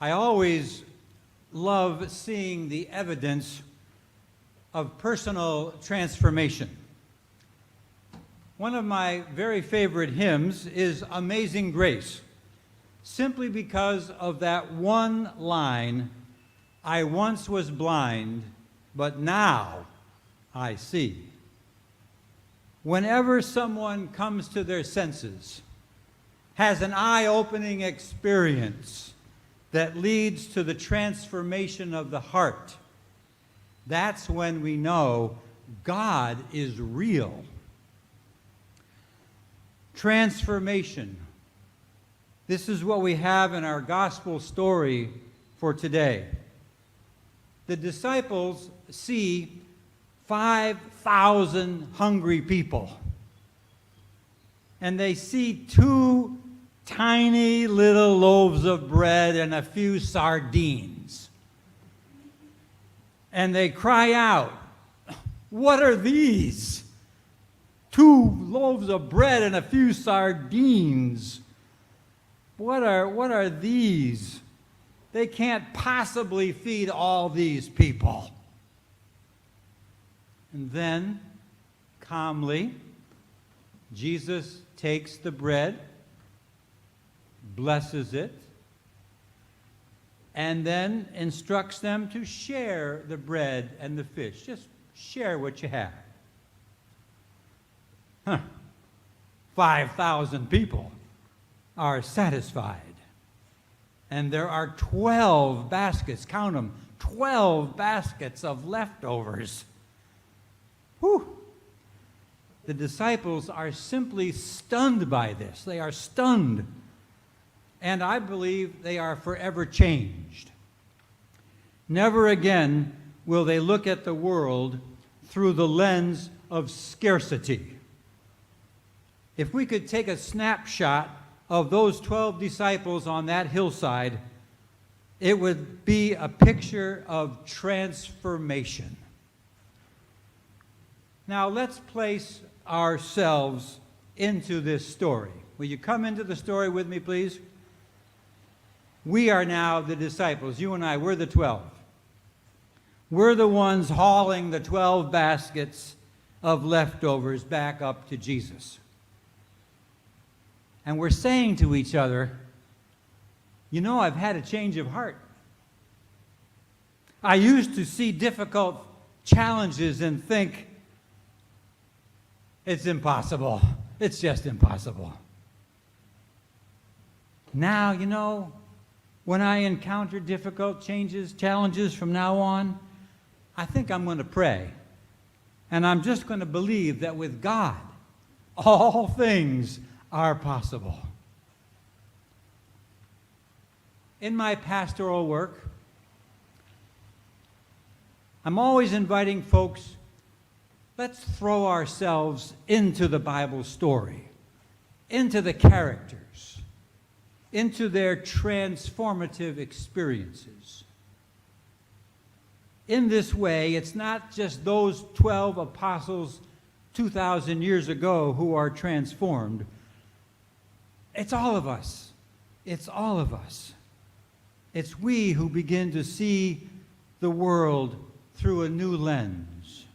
I always love seeing the evidence of personal transformation. One of my very favorite hymns is Amazing Grace, simply because of that one line, I once was blind, but now I see. Whenever someone comes to their senses, has an eye-opening experience that leads to the transformation of the heart, that's when we know God is real. Transformation. This is what we have in our gospel story for today. The disciples see 5,000 hungry people, and they see 2 tiny little loaves of bread and a few sardines. And they cry out, "What are these? 2 loaves of bread and a few sardines. What are these? They can't possibly feed all these people." And then, calmly, Jesus takes the bread, blesses it, and then instructs them to share the bread and the fish. Just share what you have. 5,000 people are satisfied. And there are 12 baskets, count them, 12 baskets of leftovers. Whew. The disciples are simply stunned by this. They are stunned. And I believe they are forever changed. Never again will they look at the world through the lens of scarcity. If we could take a snapshot of those 12 disciples on that hillside, it would be a picture of transformation. Now let's place ourselves into this story. Will you come into the story with me, please? We are now the disciples. You and I, we're the 12. We're the ones hauling the 12 baskets of leftovers back up to Jesus. And we're saying to each other, you know, I've had a change of heart. I used to see difficult challenges and think, it's impossible. It's just impossible. Now, you know, when I encounter difficult challenges from now on, I think I'm going to pray. And I'm just going to believe that with God, all things are possible. In my pastoral work, I'm always inviting folks, let's throw ourselves into the Bible story, into the characters, into their transformative experiences. In this way, it's not just those 12 apostles 2,000 years ago who are transformed. It's all of us. It's all of us. It's we who begin to see the world through a new lens.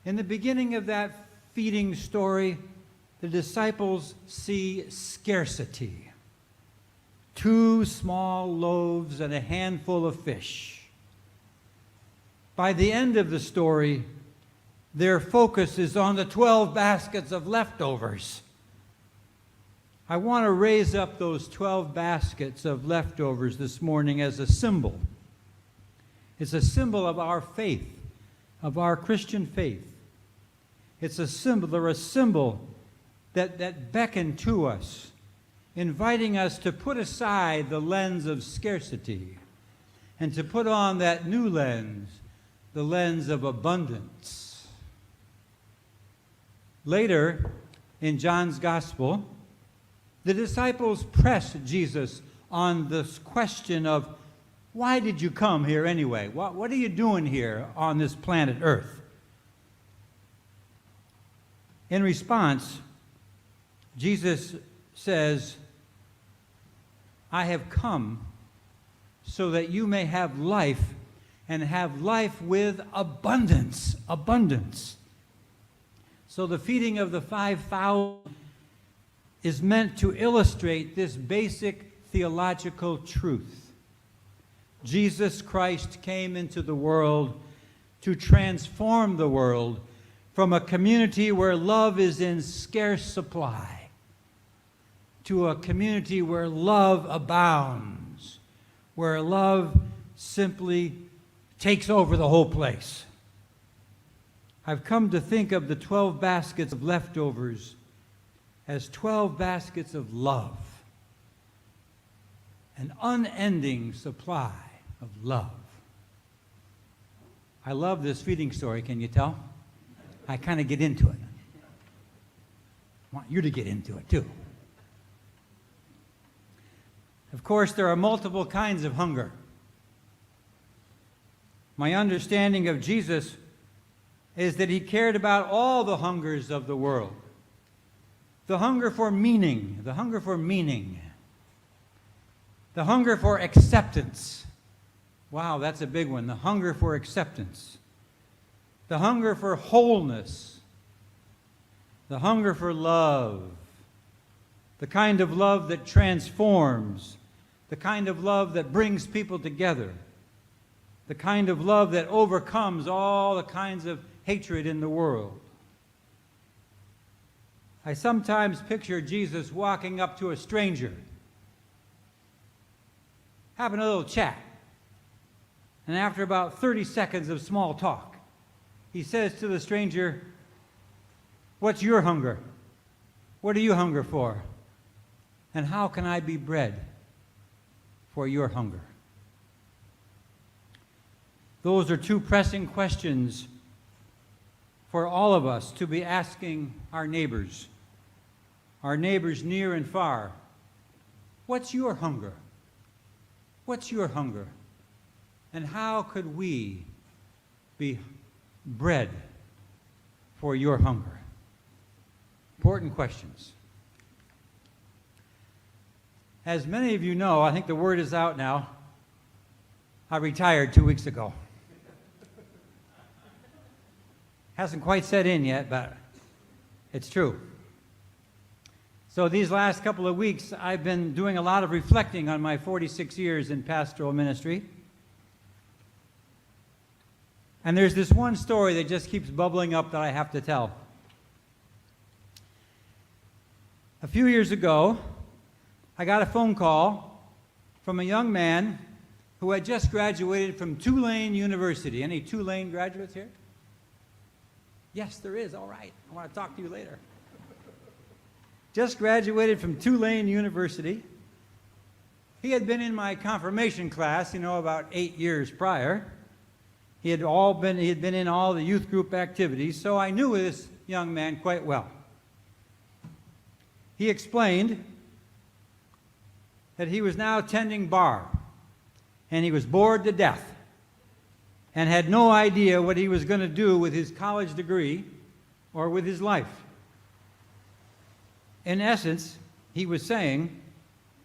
In the beginning of that feeding story, the disciples see scarcity. 2 small loaves and a handful of fish. By the end of the story, their focus is on the 12 baskets of leftovers. I want to raise up those 12 baskets of leftovers this morning as a symbol. It's a symbol of our faith, of our Christian faith. It's a symbol, they're a symbol that beckon to us, inviting us to put aside the lens of scarcity and to put on that new lens, the lens of abundance. Later, in John's Gospel, the disciples pressed Jesus on this question of, why did you come here anyway? What are you doing here on this planet Earth? In response, Jesus says, I have come so that you may have life, and have life with abundance. Abundance. So the feeding of the 5,000 is meant to illustrate this basic theological truth. Jesus Christ came into the world to transform the world from a community where love is in scarce supply to a community where love abounds, where love simply takes over the whole place. I've come to think of the 12 baskets of leftovers as 12 baskets of love, an unending supply of love. I love this feeding story, can you tell? I kind of get into it. I want you to get into it too. Of course, there are multiple kinds of hunger. My understanding of Jesus is that he cared about all the hungers of the world. The hunger for meaning, the hunger for meaning. The hunger for acceptance. Wow, that's a big one. The hunger for acceptance. The hunger for wholeness. The hunger for love. The kind of love that transforms. The kind of love that brings people together. The kind of love that overcomes all the kinds of hatred in the world. I sometimes picture Jesus walking up to a stranger, having a little chat. And after about 30 seconds of small talk, he says to the stranger, "What's your hunger? What do you hunger for? And how can I be bread for your hunger?" Those are two pressing questions for all of us to be asking our neighbors near and far. What's your hunger? What's your hunger? And how could we be bread for your hunger? Important questions. As many of you know, I think the word is out now, I retired 2 weeks ago. Hasn't quite set in yet, but it's true. So these last couple of weeks, I've been doing a lot of reflecting on my 46 years in pastoral ministry. And there's this one story that just keeps bubbling up that I have to tell. A few years ago, I got a phone call from a young man who had just graduated from Tulane University. Any Tulane graduates here? Yes, there is. All right. I want to talk to you later. Just graduated from Tulane University. He had been in my confirmation class, about 8 years prior. He had been in all the youth group activities, so I knew this young man quite well. He explained that he was now tending bar, and he was bored to death, and had no idea what he was going to do with his college degree or with his life. In essence, he was saying,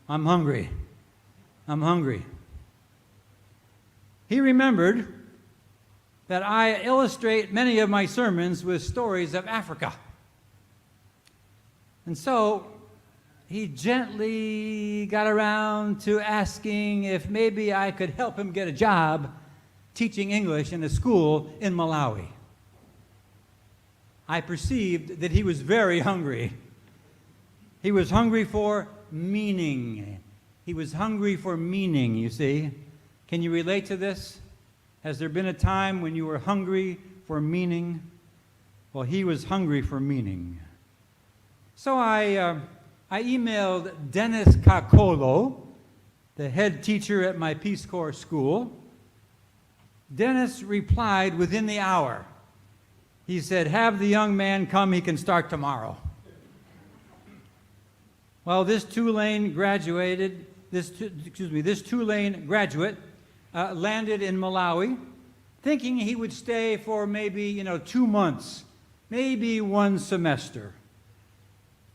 "I'm hungry. I'm hungry." He remembered that I illustrate many of my sermons with stories of Africa. And so he gently got around to asking if maybe I could help him get a job teaching English in a school in Malawi. I perceived that he was very hungry. He was hungry for meaning. He was hungry for meaning, you see. Can you relate to this? Has there been a time when you were hungry for meaning? Well, he was hungry for meaning. So I emailed Dennis Kakolo, the head teacher at my Peace Corps school. Dennis replied within the hour. He said, "Have the young man come, he can start tomorrow." Well, this Tulane graduate landed in Malawi, thinking he would stay for maybe 2 months, maybe 1 semester.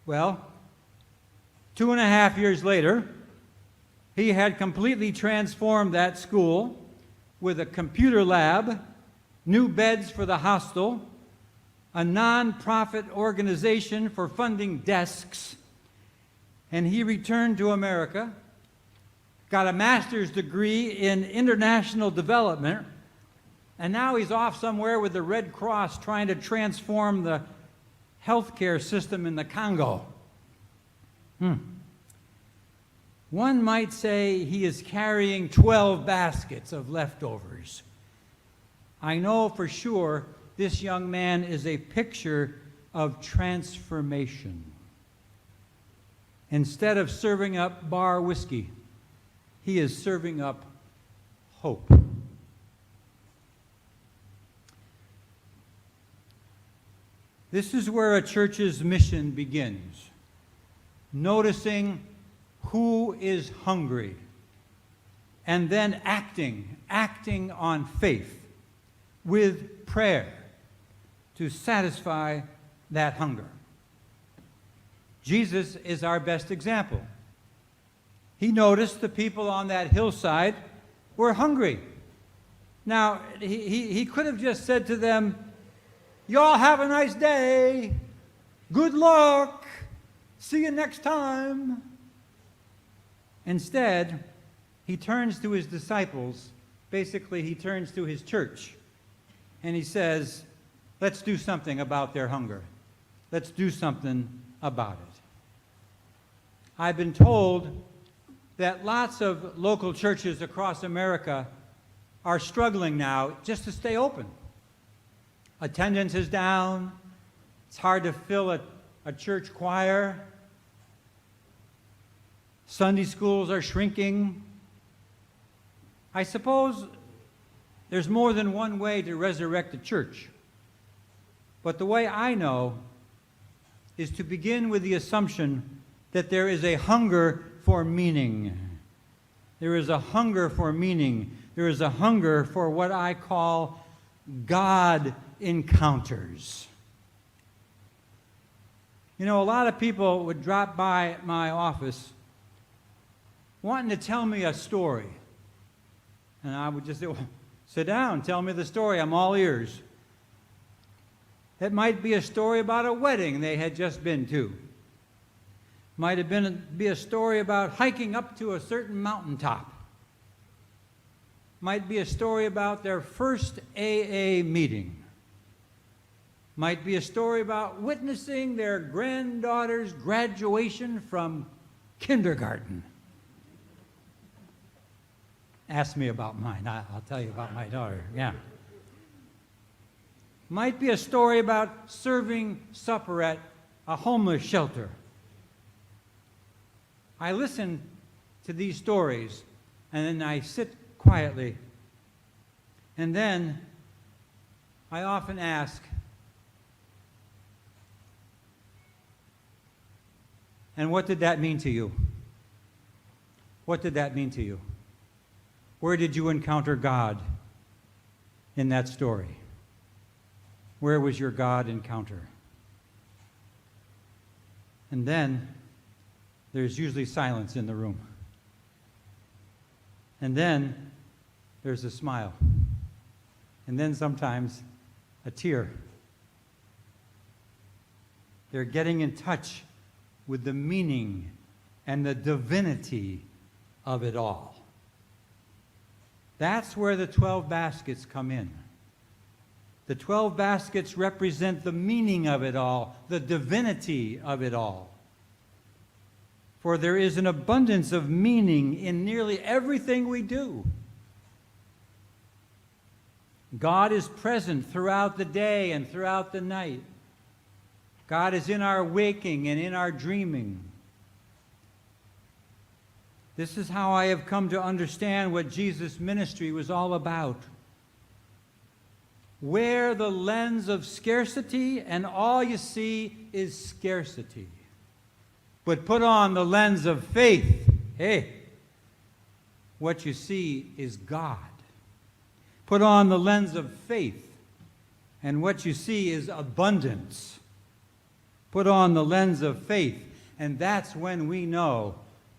Well, 2.5 years later, He had completely transformed that school with a computer lab, new beds for the hostel, a non-profit organization for funding desks, and he returned to America, got a master's degree in international development, and now he's off somewhere with the Red Cross trying to transform the healthcare system in the Congo. One might say he is carrying 12 baskets of leftovers. I know for sure this young man is a picture of transformation. Instead of serving up bar whiskey, he is serving up hope. This is where a church's mission begins. Noticing who is hungry, and then acting on faith with prayer to satisfy that hunger. Jesus is our best example. He noticed the people on that hillside were hungry. Now, he could have just said to them, "Y'all have a nice day. Good luck. See you next time." Instead, he turns to his disciples. Basically, he turns to his church, and he says, let's do something about their hunger. Let's do something about it. I've been told that lots of local churches across America are struggling now just to stay open. Attendance is down. It's hard to fill a church choir. Sunday schools are shrinking. I suppose there's more than one way to resurrect the church. But the way I know is to begin with the assumption that there is a hunger for meaning. There is a hunger for meaning. There is a hunger for what I call God encounters. You know, a lot of people would drop by my office wanting to tell me a story. And I would just say, well, sit down, tell me the story, I'm all ears. It might be a story about a wedding they had just been to. Might have be a story about hiking up to a certain mountaintop. Might be a story about their first AA meeting. Might be a story about witnessing their granddaughter's graduation from kindergarten. Ask me about mine. I'll tell you about my daughter. Yeah. Might be a story about serving supper at a homeless shelter. I listen to these stories, and then I sit quietly. And then I often ask, and what did that mean to you? What did that mean to you? Where did you encounter God in that story? Where was your God encounter? And then there's usually silence in the room. And then there's a smile. And then sometimes a tear. They're getting in touch with the meaning and the divinity of it all. That's where the 12 baskets come in. The 12 baskets represent the meaning of it all, the divinity of it all. For there is an abundance of meaning in nearly everything we do. God is present throughout the day and throughout the night. God is in our waking and in our dreaming. This is how I have come to understand what Jesus' ministry was all about. Wear the lens of scarcity, and all you see is scarcity. But put on the lens of faith. Hey, what you see is God. Put on the lens of faith, and what you see is abundance. Put on the lens of faith, and that's when we know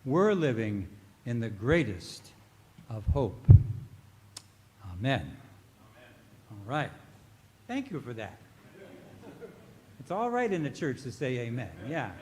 we're living in the greatest of hope. Amen. All right. Thank you for that. It's all right in the church to say amen. Yeah.